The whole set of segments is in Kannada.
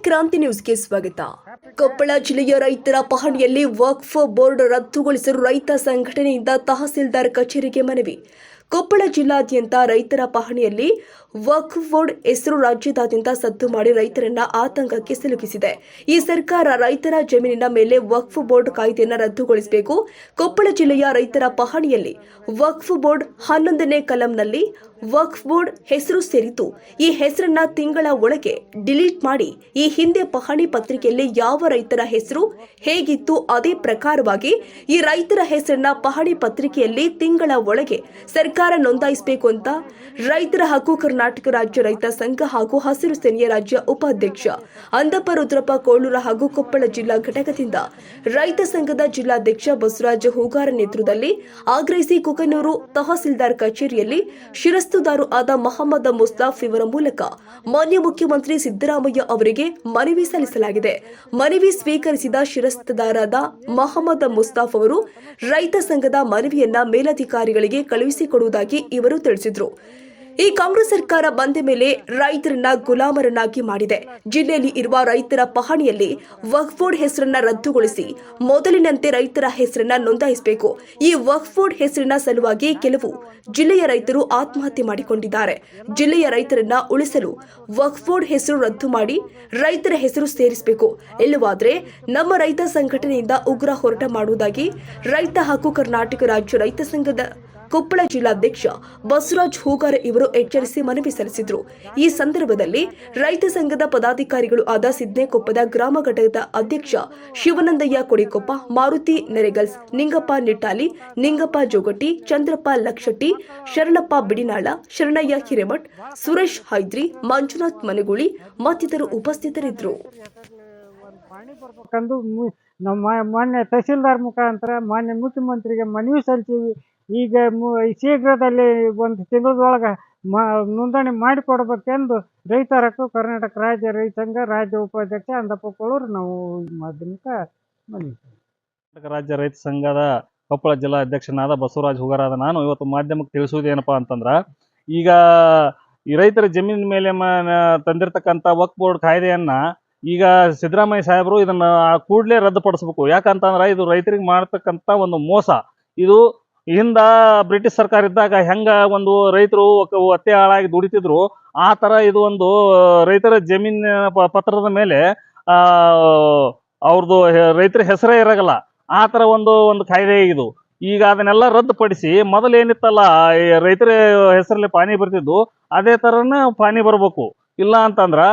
ಕ್ರಾಂತಿ ನ್ಯೂಸ್ಗೆ ಸ್ವಾಗತ. ಕೊಪ್ಪಳ ಜಿಲ್ಲೆಯ ರೈತರ ಪಹಣಿಯಲ್ಲಿ ವಕ್ಫ್ ಬೋರ್ಡ್ ರದ್ದುಗೊಳಿಸಲು ರೈತ ಸಂಘಟನೆಯಿಂದ ತಹಸೀಲ್ದಾರ್ ಕಚೇರಿಗೆ ಮನವಿ. ಕೊಪ್ಪಳ ಜಿಲ್ಲಾದ್ಯಂತ ರೈತರ ಪಹಣಿಯಲ್ಲಿ ವಕ್ಫ್ ಬೋರ್ಡ್ ಹೆಸರು ರಾಜ್ಯದಾದ್ಯಂತ ಸದ್ದು ಮಾಡಿ ರೈತರನ್ನ ಆತಂಕಕ್ಕೆ ಸಿಲುಕಿಸಿದೆ. ಈ ಸರ್ಕಾರ ರೈತರ ಜಮೀನಿನ ಮೇಲೆ ವಕ್ಫ್ ಬೋರ್ಡ್ ಕಾಯ್ದೆಯನ್ನು ರದ್ದುಗೊಳಿಸಬೇಕು. ಕೊಪ್ಪಳ ಜಿಲ್ಲೆಯ ರೈತರ ಪಹಣಿಯಲ್ಲಿ ವಕ್ಫ್ ಬೋರ್ಡ್ 11ನೇ ಕಲಂನಲ್ಲಿ ವಕ್ಫ್ ಬೋರ್ಡ್ ಹೆಸರು ಸೇರಿದ್ದು, ಈ ಹೆಸರನ್ನ ತಿಂಗಳ ಒಳಗೆ ಡಿಲೀಟ್ ಮಾಡಿ ಈ ಹಿಂದೆ ಪಹಣಿ ಪತ್ರಿಕೆಯಲ್ಲಿ ಯಾವ ರೈತರ ಹೆಸರು ಹೇಗಿತ್ತು ಅದೇ ಪ್ರಕಾರವಾಗಿ ಈ ರೈತರ ಹೆಸರನ್ನ ಪಹಣಿ ಪತ್ರಿಕೆಯಲ್ಲಿ ತಿಂಗಳ ಒಳಗೆ ಸರ್ಕಾರ ನೋಂದಾಯಿಸಬೇಕು ಅಂತ ರೈತರ ಹಕ್ಕು ಕರ್ನಾಟಕ ರಾಜ್ಯ ರೈತ ಸಂಘ ಹಾಗೂ ಹಸಿರು ಸೇನೆಯ ರಾಜ್ಯ ಉಪಾಧ್ಯಕ್ಷ ಅಂದಪ್ಪ ರುದ್ರಪ್ಪ ಕೋಳೂರ ಹಾಗೂ ಕೊಪ್ಪಳ ಜಿಲ್ಲಾ ಘಟಕದಿಂದ ರೈತ ಸಂಘದ ಜಿಲ್ಲಾಧ್ಯಕ್ಷ ಬಸವರಾಜ ಹೂಗಾರ ನೇತೃತ್ವದಲ್ಲಿ ಆಗ್ರಹಿಸಿ ಕುಕನೂರು ತಹಸೀಲ್ದಾರ್ ಕಚೇರಿಯಲ್ಲಿ ಶಿರಸ್ತುದಾರು ಆದ ಮೊಹಮ್ಮದ್ ಮುಸ್ತಾಫ್ ಇವರ ಮೂಲಕ ಮಾನ್ಯ ಮುಖ್ಯಮಂತ್ರಿ ಸಿದ್ದರಾಮಯ್ಯ ಅವರಿಗೆ ಮನವಿ ಸಲ್ಲಿಸಲಾಗಿದೆ. ಮನವಿ ಸ್ವೀಕರಿಸಿದ ಶಿರಸ್ತುದಾರಾದ ಮೊಹಮ್ಮದ್ ಮುಸ್ತಾಫ್ ಅವರು ರೈತ ಸಂಘದ ಮನವಿಯನ್ನ ಮೇಲಧಿಕಾರಿಗಳಿಗೆ ಕಳುಹಿಸಿಕೊಡುವುದಾಗಿ ಇವರು ತಿಳಿಸಿದರು. ಈ ಕಾಂಗ್ರೆಸ್ ಸರ್ಕಾರ ಬಂದ ಮೇಲೆ ರೈತರನ್ನ ಗುಲಾಮರನ್ನಾಗಿ ಮಾಡಿದೆ. ಜಿಲ್ಲೆಯಲ್ಲಿ ಇರುವ ರೈತರ ಪಹಣಿಯಲ್ಲಿ ವಕ್ಫ್ ಬೋರ್ಡ್ ಹೆಸರನ್ನ ರದ್ದುಗೊಳಿಸಿ ಮೊದಲಿನಂತೆ ರೈತರ ಹೆಸರನ್ನ ನೋಂದಾಯಿಸಬೇಕು. ಈ ವಕ್ಫ್ ಬೋರ್ಡ್ ಹೆಸರಿನ ಸಲುವಾಗಿ ಕೆಲವು ಜಿಲ್ಲೆಯ ರೈತರು ಆತ್ಮಹತ್ಯೆ ಮಾಡಿಕೊಂಡಿದ್ದಾರೆ. ಜಿಲ್ಲೆಯ ರೈತರನ್ನ ಉಳಿಸಲು ವಕ್ಫ್ ಬೋರ್ಡ್ ಹೆಸರು ರದ್ದು ಮಾಡಿ ರೈತರ ಹೆಸರು ಸೇರಿಸಬೇಕು. ಇಲ್ಲವಾದರೆ ನಮ್ಮ ರೈತ ಸಂಘಟನೆಯಿಂದ ಉಗ್ರ ಹೋರಾಟ ಮಾಡುವುದಾಗಿ ರೈತ ಹಕ್ಕು ಕರ್ನಾಟಕ ರಾಜ್ಯ ರೈತ ಸಂಘದ ಕೊಪ್ಪಳ ಜಿಲ್ಲಾಧ್ಯಕ್ಷ ಬಸವರಾಜ್ ಹೂಗಾರ ಇವರು ಎಚ್ಚರಿಸಿ ಮನವಿ ಸಲ್ಲಿಸಿದರು. ಈ ಸಂದರ್ಭದಲ್ಲಿ ರೈತ ಸಂಘದ ಪದಾಧಿಕಾರಿಗಳು ಆದ ಸಿದ್ನೇಕೊಪ್ಪದ ಗ್ರಾಮ ಘಟಕದ ಅಧ್ಯಕ್ಷ ಶಿವನಂದಯ್ಯ ಕೊಡಿಕೊಪ್ಪ, ಮಾರುತಿ ನೆರೆಗಲ್ಸ್, ನಿಂಗಪ್ಪ ನಿಟ್ಟಾಲಿ, ನಿಂಗಪ್ಪ ಜೋಗಟಿ, ಚಂದ್ರಪ್ಪ ಲಕ್ಷಟ್ಟಿ, ಶರಣಪ್ಪ ಬಿಡಿನಾಳ, ಶರಣಯ್ಯ ಹಿರೇಮಠ್, ಸುರೇಶ್ ಹೈದ್ರಿ, ಮಂಜುನಾಥ್ ಮನೆಗುಳಿ ಮತ್ತಿತರರು ಉಪಸ್ಥಿತರಿದ್ದರು. ಮಾನ್ಯ ತಹಸೀಲ್ದಾರ್ ಮುಖಾಂತರ ಮಾನ್ಯ ಮುಖ್ಯಮಂತ್ರಿಗೆ ಮನವಿ ಸಲ್ಲಿಸಿವಿ. ಈಗ ಶೀಘ್ರದಲ್ಲಿ ಒಂದು ತಿಂಗಳದೊಳಗೆ ನೋಂದಣಿ ಮಾಡಿಕೊಡ್ಬೇಕೆಂದು ರೈತರ ಹಕ್ಕು ಕರ್ನಾಟಕ ರಾಜ್ಯ ರೈತ ಸಂಘ ರಾಜ್ಯ ಉಪಾಧ್ಯಕ್ಷ ಅಂದಪ್ಪ ಕೋಳೂರು ನಾವು ಮಾಧ್ಯಮಿಕ ಮನವಿ. ಕರ್ನಾಟಕ ರಾಜ್ಯ ರೈತ ಸಂಘದ ಕೊಪ್ಪಳ ಜಿಲ್ಲಾ ಅಧ್ಯಕ್ಷನಾದ ಬಸವರಾಜ್ ಹುಗಾರಾದ ನಾನು ಇವತ್ತು ಮಾಧ್ಯಮಕ್ಕೆ ತಿಳಿಸುವುದೇನಪ್ಪ ಅಂತಂದ್ರೆ, ಈಗ ಈ ರೈತರ ಜಮೀನಿನ ಮೇಲೆ ತಂದಿರತಕ್ಕಂಥ ವಕ್ಫ್ ಬೋರ್ಡ್ ಕಾಯ್ದೆಯನ್ನ ಈಗ ಸಿದ್ದರಾಮಯ್ಯ ಸಾಹೇಬರು ಇದನ್ನ ಕೂಡಲೇ ರದ್ದುಪಡಿಸಬೇಕು. ಯಾಕಂತಂದ್ರೆ ಇದು ರೈತರಿಗೆ ಮಾಡತಕ್ಕಂಥ ಒಂದು ಮೋಸ. ಇದು ಹಿಂದ ಬ್ರಿಟಿಷ್ ಸರ್ಕಾರ ಇದ್ದಾಗ ಹೆಂಗ ಒಂದು ರೈತರು ಒತ್ತೆ ಹಾಳಾಗಿ ದುಡಿತಿದ್ರು, ಆ ತರ ಇದು ಒಂದು ರೈತರ ಜಮೀನಿನ ಪತ್ರದ ಮೇಲೆ ಅವ್ರದ್ದು ರೈತರ ಹೆಸರೇ ಇರಗಲ್ಲ. ಆ ತರ ಒಂದು ಕಾಯ್ದೆ ಇದು. ಈಗ ಅದನ್ನೆಲ್ಲ ರದ್ದುಪಡಿಸಿ ಮೊದಲು ಏನಿತ್ತಲ್ಲ ರೈತರ ಹೆಸರಲ್ಲಿ ಪಾನಿ ಬರ್ತಿದ್ದು ಅದೇ ತರನ ಪಾನಿ ಬರ್ಬೇಕು. ಇಲ್ಲ ಅಂತಂದ್ರ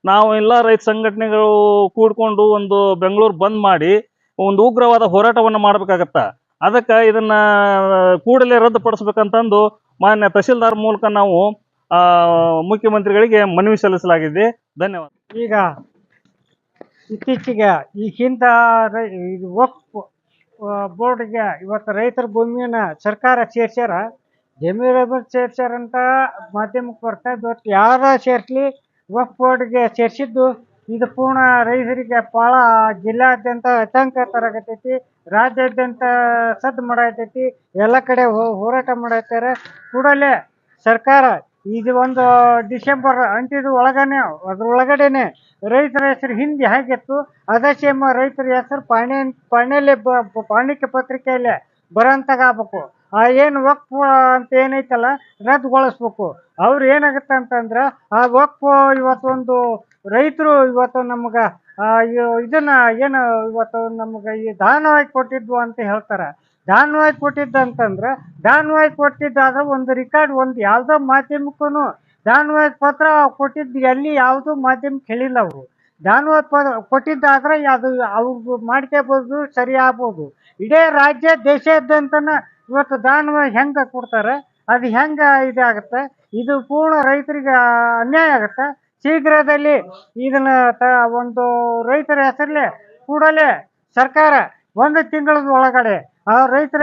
ನಾವು ಎಲ್ಲ ರೈತ ಸಂಘಟನೆಗಳು ಕೂಡ್ಕೊಂಡು ಒಂದು ಬೆಂಗಳೂರು ಬಂದ್ ಮಾಡಿ ಒಂದು ಉಗ್ರವಾದ ಹೋರಾಟವನ್ನು ಮಾಡ್ಬೇಕಾಗತ್ತ. ಅದಕ್ಕೆ ಇದನ್ನ ಕೂಡಲೇ ರದ್ದುಪಡಿಸ್ಬೇಕಂತಂದು ಮಾನ್ಯ ತಹಸೀಲ್ದಾರ್ ಮೂಲಕ ನಾವು ಮುಖ್ಯಮಂತ್ರಿಗಳಿಗೆ ಮನವಿ ಸಲ್ಲಿಸಲಾಗಿದೆ. ಧನ್ಯವಾದ. ಈಗ ಇತ್ತೀಚೆಗೆ ಈ ಹಿಂದ ವಕ್ಫ್ ಬೋರ್ಡ್ಗೆ ಇವತ್ತು ರೈತರ ಭೂಮಿಯನ್ನು ಸರ್ಕಾರ ಸೇರ್ಸ್ಯಾರ, ಜಮೀನು ಸೇರ್ಸ್ಯಾರಂತ ಮಾಧ್ಯಮಕ್ಕೆ ಬರ್ತಾ ಇವತ್ತು ಯಾರ ಸೇರಿಸಲಿ ವಕ್ಫ್ ಬೋರ್ಡ್ಗೆ ಸೇರಿಸಿದ್ದು ಇದು ಪೂರ್ಣ ರೈತರಿಗೆ ಭಾಳ ಜಿಲ್ಲಾದ್ಯಂತ ಆತಂಕ ತರಗತೈತಿ, ರಾಜ್ಯಾದ್ಯಂತ ಸದ್ದು ಮಾಡತೈತಿ, ಎಲ್ಲ ಕಡೆ ಹೋರಾಟ ಮಾಡತ್ತಾರೆ. ಕೂಡಲೇ ಸರ್ಕಾರ ಇದು ಒಂದು ಡಿಸೆಂಬರ್ ಅಂತ್ಯದ ಅದ್ರೊಳಗಡೆನೆ ರೈತರ ಹೆಸರು ಹಿಂದೆ ಹೇಗಿತ್ತು ಅದೇ ಸೇಮ್ ರೈತರ ಹೆಸರು ಪಾಣಿಯಲ್ಲಿ ಪಾಣಿಕೆ ಪತ್ರಿಕೆಯಲ್ಲೇ ಬರೋಂತಾಗಬೇಕು. ಆ ಏನು ವಕ್ಫ್ ಅಂತ ಏನೈತಲ್ಲ ರದ್ದುಗೊಳಿಸ್ಬೇಕು. ಅವ್ರು ಏನಾಗುತ್ತೆ ಅಂತಂದ್ರೆ ಆ ವಕ್ಫ್ ಇವತ್ತೊಂದು ರೈತರು ಇವತ್ತು ನಮ್ಗೆ ಇದನ್ನ ಏನು ಇವತ್ತು ನಮ್ಗೆ ಈ ದಾನವಾಗಿ ಕೊಟ್ಟಿದ್ವು ಅಂತ ಹೇಳ್ತಾರೆ. ದಾನವಾಗಿ ಕೊಟ್ಟಿದ್ದಂತಂದ್ರೆ ದಾನವಾಗಿ ಕೊಟ್ಟಿದ್ದಾದ್ರೆ ಒಂದು ರೆಕಾರ್ಡ್ ಒಂದು ಯಾವುದೋ ಮಾಧ್ಯಮಕ್ಕೂ ದಾನವಾಗಿ ಪತ್ರ ಕೊಟ್ಟಿದ್ದು ಎಲ್ಲಿ ಯಾವುದೂ ಮಾಧ್ಯಮಕ್ಕೆ ಹೇಳಿಲ್ಲ. ಅವರು ದಾನವಾಗಿ ಕೊಟ್ಟಿದ್ದಾದ್ರೆ ಅದು ಅವ್ರು ಮಾಡ್ಕೋಬೋದು, ಸರಿ ಆಗ್ಬೋದು. ಇಡೀ ರಾಜ್ಯ ದೇಶಾದ್ಯಂತನ ಇವತ್ತು ದಾನವಾಗಿ ಹೆಂಗೆ ಕೊಡ್ತಾರೆ, ಅದು ಹೆಂಗೆ ಇದಾಗುತ್ತೆ, ಇದು ಪೂರ್ಣ ರೈತರಿಗೆ ಅನ್ಯಾಯ ಆಗುತ್ತೆ. ಶೀಘ್ರದಲ್ಲಿ ಇದನ್ನ ಒಂದು ರೈತರ ಹೆಸರಲ್ಲೇ ಕೂಡಲೇ ಸರ್ಕಾರ ಒಂದು ತಿಂಗಳದ ಒಳಗಡೆ ಆ ರೈತರ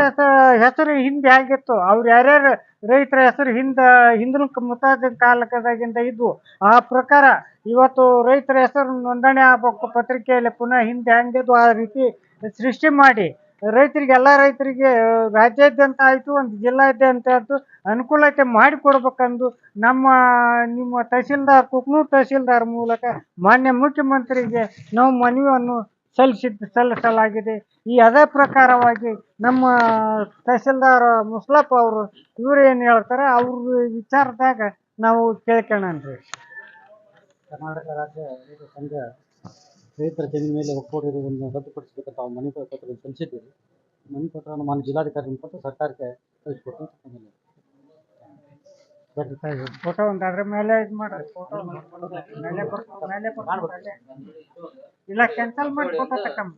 ಹೆಸರು ಹಿಂದೆ ಹೇಗಿತ್ತು, ಅವ್ರು ಯಾರ್ಯಾರು ರೈತರ ಹೆಸರು ಹಿಂದಿನ ಮುತ್ತಾದ ಕಾಲಕದಾಗಿಂದ ಇದ್ವು ಆ ಪ್ರಕಾರ ಇವತ್ತು ರೈತರ ಹೆಸರು ನೋಂದಣಿ ಆಗಬೇಕು ಪತ್ರಿಕೆಯಲ್ಲಿ ಪುನಃ ಹಿಂದೆ ಹೆಂಗಿದ್ವು ಆ ರೀತಿ ಸೃಷ್ಟಿ ಮಾಡಿ ರೈತರಿಗೆ ಎಲ್ಲ ರೈತರಿಗೆ ರಾಜ್ಯಾದ್ಯಂತ ಆಯಿತು ಒಂದು ಜಿಲ್ಲಾದ್ಯಂತ ಆಯಿತು ಅನುಕೂಲತೆ ಮಾಡಿಕೊಡ್ಬೇಕಂದು ನಿಮ್ಮ ತಹಸೀಲ್ದಾರ್ ಕುಕ್ನೂರು ತಹಸೀಲ್ದಾರ್ ಮೂಲಕ ಮಾನ್ಯ ಮುಖ್ಯಮಂತ್ರಿಗೆ ನಾವು ಮನವಿಯನ್ನು ಸಲ್ಲಿಸಲಾಗಿದೆ. ಈ ಅದೇ ಪ್ರಕಾರವಾಗಿ ನಮ್ಮ ತಹಸೀಲ್ದಾರ್ ಮುಸ್ಲಪ್ಪ ಅವರು ಇವ್ರು ಏನು ಹೇಳ್ತಾರೆ ಅವ್ರ ವಿಚಾರದಾಗ ನಾವು ಕೇಳ್ಕೊಳ್ಳೋಣ್ರಿ. ಕರ್ನಾಟಕ ರಾಜ್ಯ ರೈತ ಸಂಘ ರೈತರ ಜಮೀನು ಮೇಲೆ ಒಕ್ಕೊಡಿರುವುದನ್ನು ರದ್ದುಪಡಿಸಬೇಕಂತ ನಾವು ಮನವಿ ಪತ್ರವನ್ನು ಸಲ್ಲಿಸಿದ್ದೀರಿ. ಮನವಿ ಪತ್ರವನ್ನು ಮಾನ್ಯ ಜಿಲ್ಲಾಧಿಕಾರಿ ಮುಖಾಂತರ ಸರ್ಕಾರಕ್ಕೆ ಕಳಿಸ್ಕೊಟ್ಟು ಫೋಟೋ ಒಂದು ಅದ್ರ ಮೇಲೆ ಇದು ಮಾಡ್ರಿ. ಫೋಟೋ ಮೇಲೆ ಬರ್ತದೆ. ಇಲ್ಲ ಕ್ಯಾನ್ಸಲ್ ಮಾಡಿ ಫೋಟೋ ತಗೊಂಡು